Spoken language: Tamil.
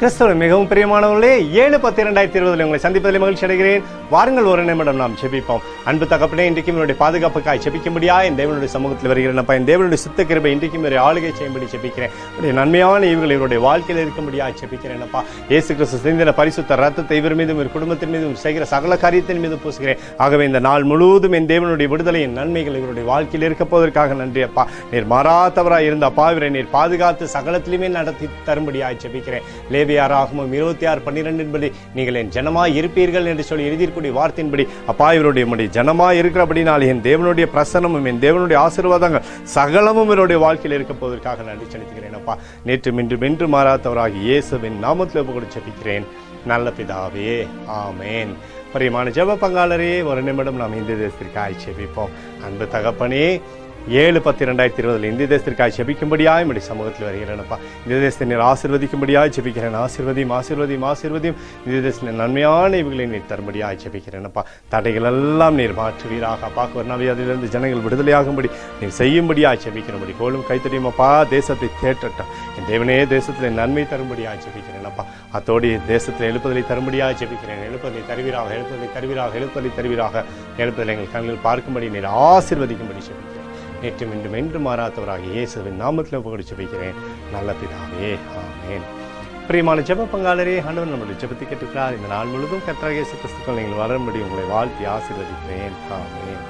கிறிஸ்துவின் மிகவும் பிரியமானவர்களே, 7/10/2020 உங்களை சந்திப்பதில் மகிழ்ச்சி அடைகிறேன். வாருங்கள், ஒரு நிமிடம் நாம் ஜெபிப்போம். அன்பு தகப்பனே, இன்றைக்கும் என்னுடைய பாதுகாப்புக்காய் ஜெபிக்கும்படியா என் தேவனுடைய சமூகத்தில் வருகிறேன். என் தேவனுடைய சுத்த கிருபை இன்றைக்கும் ஒரு ஆளுகை செய்யும்படி ஜெபிக்கிறேன். உடைய நன்மையான இவர்கள் இவருடைய வாழ்க்கையில் இருக்கும்படியா ஜெபிக்கிறேன்ப்பா. இயேசு கிறிஸ்து சிந்தின பரிசுத்த ரத்தத்தை இவர் மீதும் இவர் குடும்பத்தின் மீதும் செய்கிற சகல காரியத்தின் மீதும் பூசுகிறேன். ஆகவே இந்த நாள் முழுவதும் என் தேவனுடைய விடுதலையின் நன்மைகள் இவருடைய வாழ்க்கையில் இருக்க போவதற்காக நன்றி அப்பா. நீர் மாறாதவராய் இருந்த அப்பா, இவரை நீர் பாதுகாத்து சகலத்திலுமே நடத்தி தரும்படியாய் ஜெபிக்கிறேன். லேவியராகமம் 26:12 நீங்கள் என் ஜனமாய் இருப்பீர்கள் என்று சொல்லி எழுதியிருக்கூடிய வார்த்தையின்படி அப்பா, இவருடைய ஜனமாய் இருக்கிறபடினால் என் தேவனுடைய பிரசனமும் என் தேவனுடைய ஆசீர்வாதங்கள் சகலமும் இவருடைய வாழ்க்கையில் இருக்க போவதற்காக நன்றி செலுத்துகிறேன் அப்பா. நேற்று இன்று மாறாதவராகி இயேசுவின் நாமத்தில் ஒப்புக்கொடு ஜெபிக்கிறேன் நல்ல பிதாவே, ஆமேன். பிரியமான ஜெப பங்காளரே, ஒரு நிமிடம் நாம் இந்திய தேசத்திற்காய் ஜெபிப்போம். அன்பு தகப்பனே, 7/10/2020 இந்திய தேசத்திற்காக ஜெபிக்கும்படியாய் என்னுடைய சமூகத்தில் வருகிறேனப்பா. இந்திய தேசத்தை நீர் ஆசீர்வதிக்கும்படியாய் ஜெபிக்கிறேன். ஆசீர்வதியும் இந்திய தேசத்தில் நன்மையான இவர்களை நீர் தரும்படியாய் ஜெபிக்கிறேனப்பா. தடைகள் எல்லாம் நீர் மாற்றுவீராக அப்பா. கொரோனாவிலிருந்து ஜனங்கள் விடுதலையாகும்படி நீர் செய்யும்படியாய் ஜெபிக்கிறபடி கோலும் கைத்தடியுமப்பா. தேசத்தை தேற்றட்டும் என் தேவனே, தேசத்தில் நன்மை தரும்படியாய் ஜெபிக்கிறேனப்பா. அத்தோடு தேசத்தில் எழுப்புதலை தரும்படியாய் ஜெபிக்கிறேன். எழுப்புதலை தருவீராக எழுப்புதலை எங்கள் கண்ணில் பார்க்கும்படி நீர் ஆசீர்வதிக்கும்படி ஜெபிக்கிறேன். நேற்றும் இன்றும் என்று மாறாதவராக இயேசுவின் நாமத்தில் ஒப்புக்கொடு ஜெபிக்கிறேன் நல்ல பிதாவே, ஆமேன். பிரியமான ஜெப பங்காளரே, ஆண்டவர் நம்முடைய ஜெபத்தை கேட்டுக்கிறார். இந்த நாள் முழுவதும் கர்த்தராகிய இயேசு கிறிஸ்துவுக்குள் நீங்கள் வளரும்படி உங்களை வாழ்த்தி ஆசீர்வதிக்கிறேன், ஆமேன்.